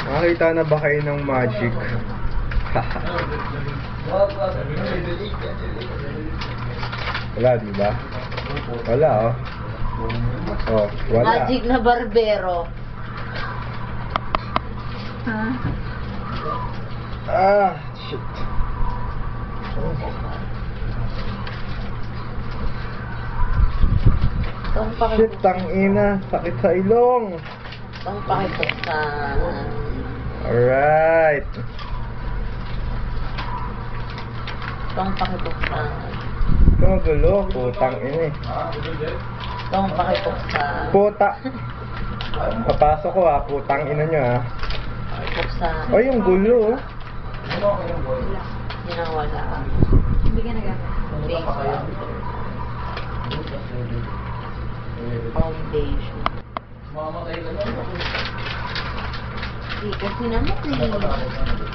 Nakakita na ba kayo ng magic? Wala, di ba? Wala, oh. Oh, wala. Magic na barbero. Ha? Ah, shit. Itong Shit, tangina. Sakit sa ilong. Itong pakibuksan. Alright. Itong pakibuksan. Ito magulo. Putang ina eh. Itong pakibuksan. Puta. Papasok ko ah. Putang ina nyo ah. Buksan. Oh, yung gulo oh. Yun ang wala. Hindi ka nagamit. Foundation. Hindi kasi naman eh.